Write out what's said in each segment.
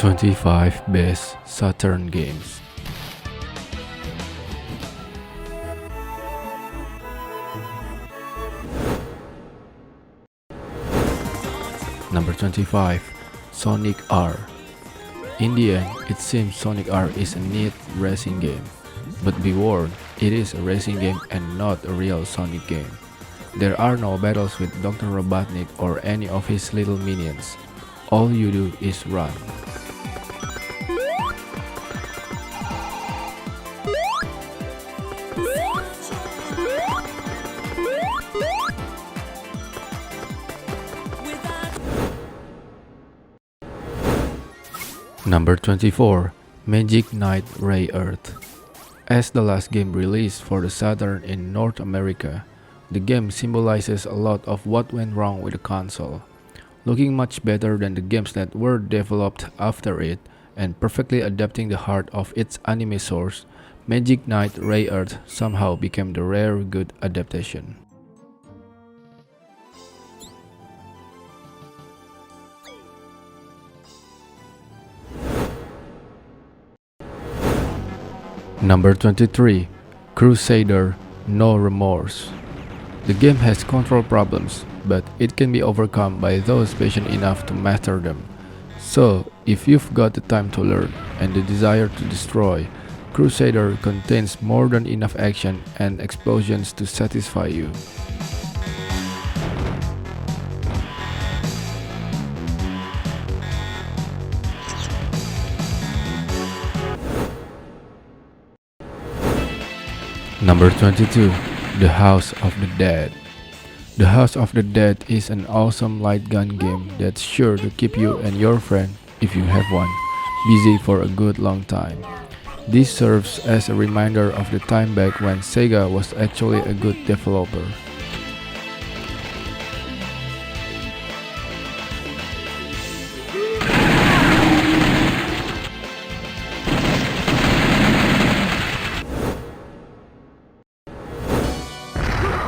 25 Best Saturn Games. Number 25, Sonic R. In the end, it seems Sonic R is a neat racing game. But be warned, it is a racing game and not a real Sonic game. There are no battles with Dr. Robotnik or any of his little minions. All you do is run. Number 24, Magic Knight Rayearth. As the last game released for the Saturn in North America, the game symbolizes a lot of what went wrong with the console. Looking much better than the games that were developed after it, and perfectly adapting the heart of its anime source, Magic Knight Rayearth somehow became the rare good adaptation. Number 23, Crusader No Remorse. The game has control problems, but it can be overcome by those patient enough to master them. So, if you've got the time to learn and the desire to destroy, Crusader contains more than enough action and explosions to satisfy you. Number 22, The House of the Dead. The House of the Dead is an awesome light gun game that's sure to keep you and your friend, if you have one, busy for a good long time. This serves as a reminder of the time back when Saga was actually a good developer.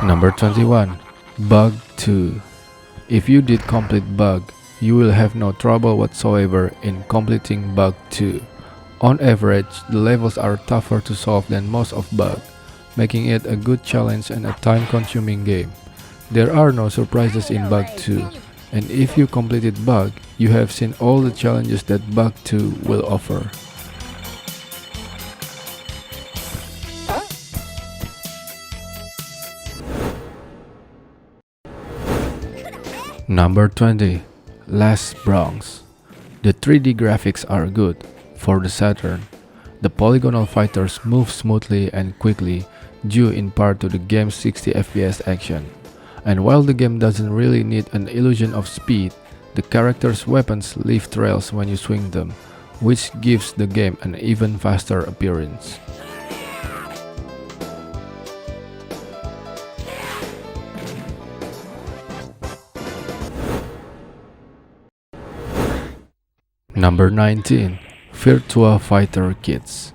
Number 21, Bug 2. If you did complete Bug, you will have no trouble whatsoever in completing Bug 2. On average, the levels are tougher to solve than most of Bug, making it a good challenge and a time-consuming game. There are no surprises in Bug 2, and if you completed Bug, you have seen all the challenges that Bug 2 will offer. Number 20, Last Bronx. The 3D graphics are good for the Saturn. The polygonal fighters move smoothly and quickly due in part to the game's 60 FPS action. And while the game doesn't really need an illusion of speed, the characters' weapons leave trails when you swing them, which gives the game an even faster appearance. Number 19, Virtua Fighter Kids.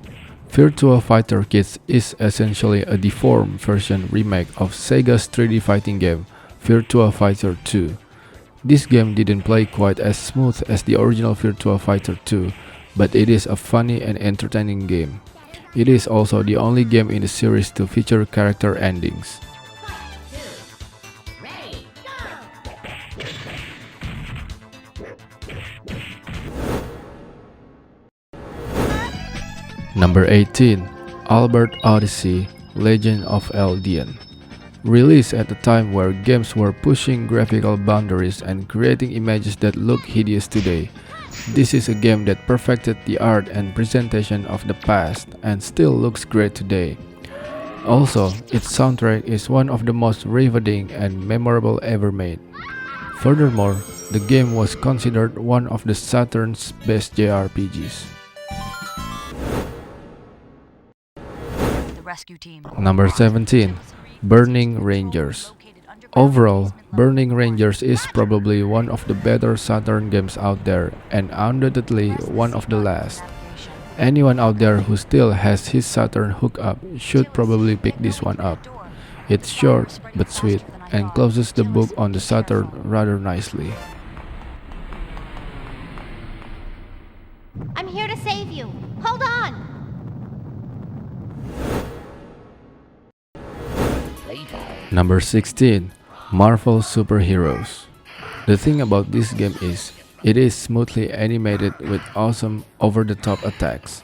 Virtua Fighter Kids is essentially a deformed version remake of Sega's 3D fighting game, Virtua Fighter 2. This game didn't play quite as smooth as the original Virtua Fighter 2, but it is a funny and entertaining game. It is also the only game in the series to feature character endings. Number 18, Albert Odyssey, Legend of Eldean. Released at a time where games were pushing graphical boundaries and creating images that look hideous today, this is a game that perfected the art and presentation of the past and still looks great today. Also, its soundtrack is one of the most riveting and memorable ever made. Furthermore, the game was considered one of the Saturn's best JRPGs. Number 17, Burning Rangers. Overall, Burning Rangers is probably one of the better Saturn games out there and undoubtedly one of the last. Anyone out there who still has his Saturn hooked up should probably pick this one up. It's short but sweet and closes the book on the Saturn rather nicely. I'm here to save you. Hold on! Number 16. Marvel Superheroes. The thing about this game is, it is smoothly animated with awesome over-the-top attacks.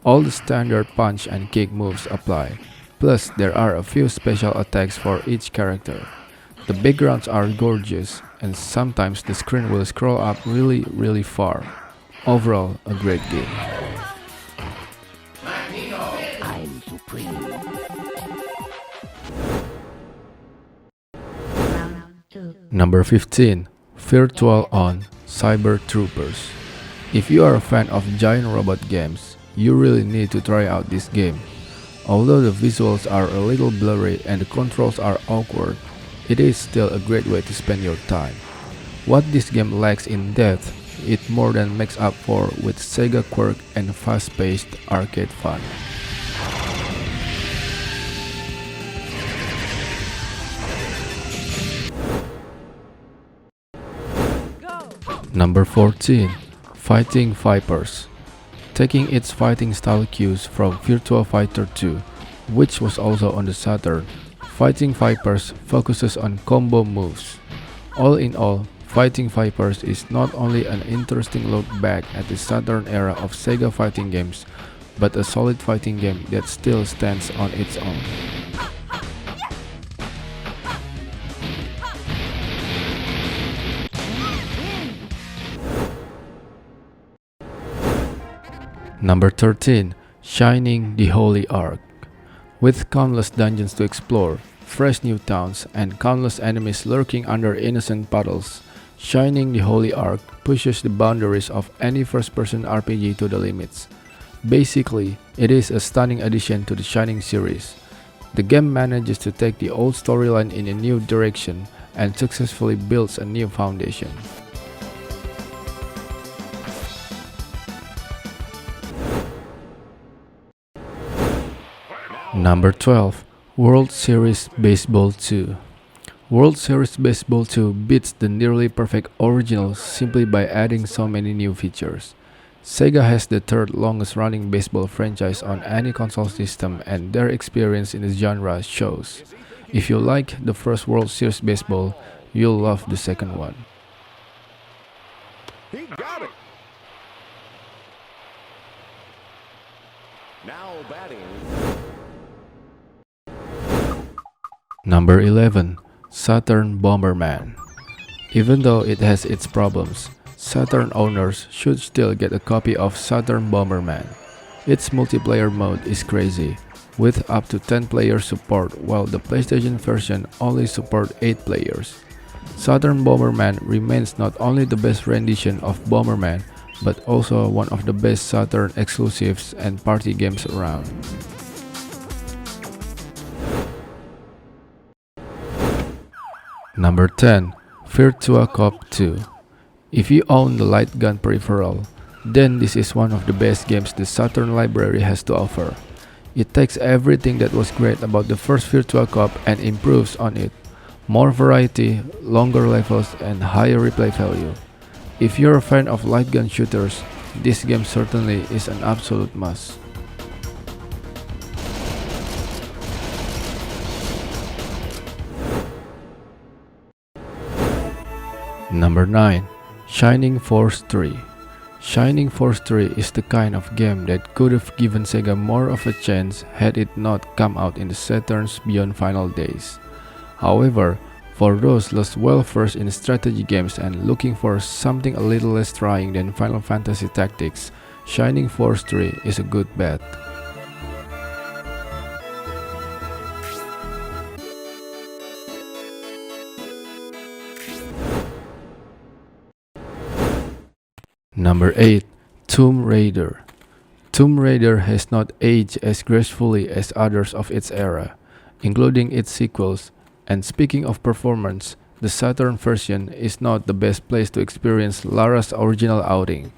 All the standard punch and kick moves apply, plus there are a few special attacks for each character. The backgrounds are gorgeous, and sometimes the screen will scroll up really far. Overall, a great game. I'm supreme. Number 15. Virtual on Cyber Troopers. If you are a fan of giant robot games, you really need to try out this game. Although the visuals are a little blurry and the controls are awkward, it is still a great way to spend your time. What this game lacks in depth, it more than makes up for with Sega quirk and fast-paced arcade fun. Number 14. Fighting Vipers. Taking its fighting style cues from Virtua Fighter 2, which was also on the Saturn, Fighting Vipers focuses on combo moves. All in all, Fighting Vipers is not only an interesting look back at the Saturn era of Sega fighting games, but a solid fighting game that still stands on its own. Number 13. Shining the Holy Ark. With countless dungeons to explore, fresh new towns, and countless enemies lurking under innocent puddles, Shining the Holy Ark pushes the boundaries of any first-person RPG to the limits. Basically, it is a stunning addition to the Shining series. The game manages to take the old storyline in a new direction and successfully builds a new foundation. Number 12. World Series Baseball 2. World Series Baseball 2 beats the nearly perfect original simply by adding so many new features. Sega has the third longest running baseball franchise on any console system, and their experience in the genre shows. If you like the first World Series Baseball, you'll love the second one. He got it. Now batting. Number 11. Saturn Bomberman. Even though it has its problems, Saturn owners should still get a copy of Saturn Bomberman. Its multiplayer mode is crazy, with up to 10 player support while the PlayStation version only supports 8 players. Saturn Bomberman remains not only the best rendition of Bomberman, but also one of the best Saturn exclusives and party games around. Number 10. Virtua Cop 2. If you own the light gun peripheral, then this is one of the best games the Saturn library has to offer. It takes everything that was great about the first Virtua Cop and improves on it. More variety, longer levels, and higher replay value. If you're a fan of light gun shooters, this game certainly is an absolute must. Number 9. Shining Force 3. Shining Force 3 is the kind of game that could have given Sega more of a chance had it not come out in the Saturn's Beyond Final days. However, for those less well-versed in strategy games and looking for something a little less trying than Final Fantasy Tactics, Shining Force 3 is a good bet. Number 8. Tomb Raider. Tomb Raider has not aged as gracefully as others of its era, including its sequels, and speaking of performance, the Saturn version is not the best place to experience Lara's original outing,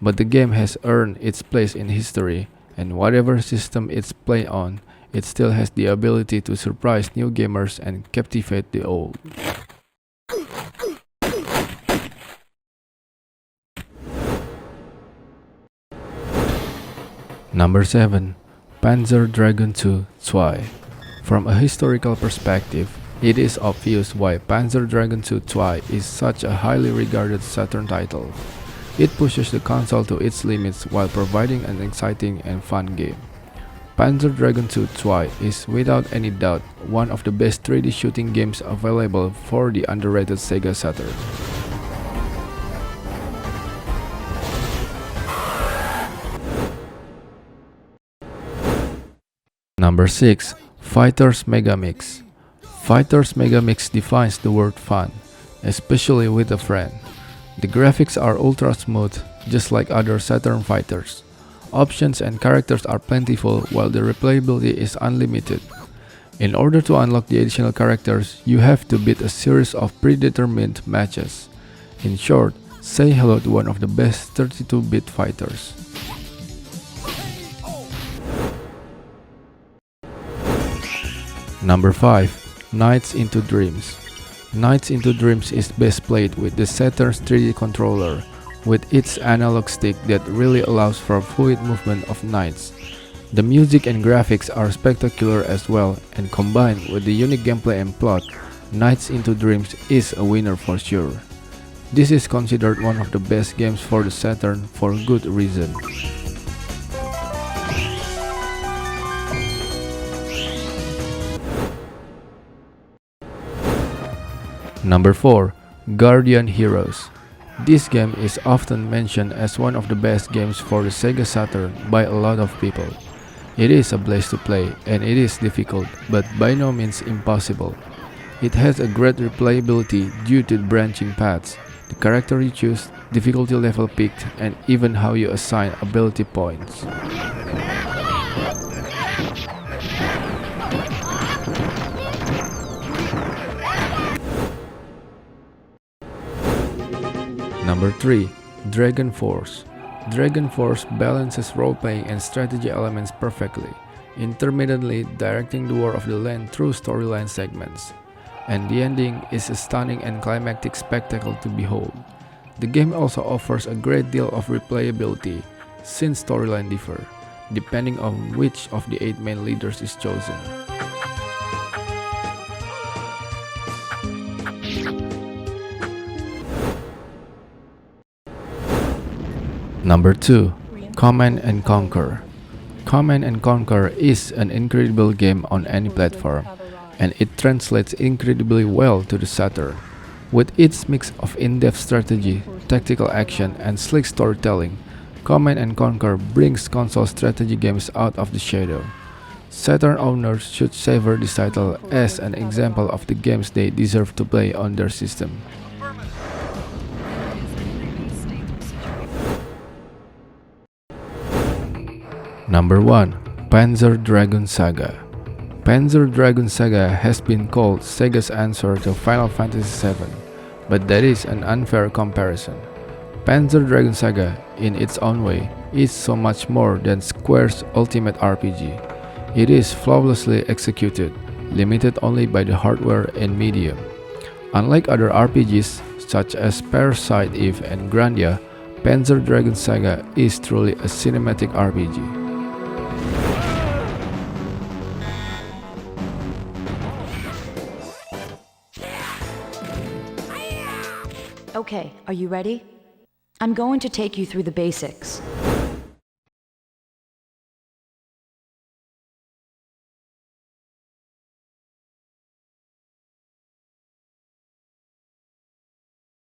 but the game has earned its place in history, and whatever system it's played on, it still has the ability to surprise new gamers and captivate the old. Number 7. Panzer Dragoon 2 Zwei. From a historical perspective, it is obvious why Panzer Dragoon 2 Zwei is such a highly regarded Saturn title. It pushes the console to its limits while providing an exciting and fun game. Panzer Dragoon 2 Zwei is without any doubt one of the best 3D shooting games available for the underrated Sega Saturn. Number 6. Fighters Megamix. Fighters Megamix defines the word fun, especially with a friend. The graphics are ultra smooth, just like other Saturn fighters. Options and characters are plentiful while the replayability is unlimited. In order to unlock the additional characters, you have to beat a series of predetermined matches. In short, say hello to one of the best 32-bit fighters. Number 5. Nights into Dreams. Nights into Dreams is best played with the Saturn's 3D controller, with its analog stick that really allows for fluid movement of knights. The music and graphics are spectacular as well, and combined with the unique gameplay and plot, Nights into Dreams is a winner for sure. This is considered one of the best games for the Saturn for good reason. Number 4. Guardian Heroes. This game is often mentioned as one of the best games for the Sega Saturn by a lot of people. It is a blast to play and it is difficult, but by no means impossible. It has a great replayability due to the branching paths, the character you choose, difficulty level picked, and even how you assign ability points. Number 3. Dragon Force. Dragon Force balances role-playing and strategy elements perfectly, intermittently directing the War of the Land through storyline segments. And the ending is a stunning and climactic spectacle to behold. The game also offers a great deal of replayability, since storylines differ, depending on which of the 8 main leaders is chosen. Number 2. Command & Conquer. Command & Conquer is an incredible game on any platform, and it translates incredibly well to the Saturn. With its mix of in-depth strategy, tactical action, and slick storytelling, Command & Conquer brings console strategy games out of the shadow. Saturn owners should savor this title as an example of the games they deserve to play on their system. Number 1. Panzer Dragoon Saga. Panzer Dragoon Saga has been called Sega's answer to Final Fantasy VII, but that is an unfair comparison. Panzer Dragoon Saga, in its own way, is so much more than Square's ultimate RPG. It is flawlessly executed, limited only by the hardware and medium. Unlike other RPGs such as Parasite Eve and Grandia, Panzer Dragoon Saga is truly a cinematic RPG. Okay, are you ready? I'm going to take you through the basics.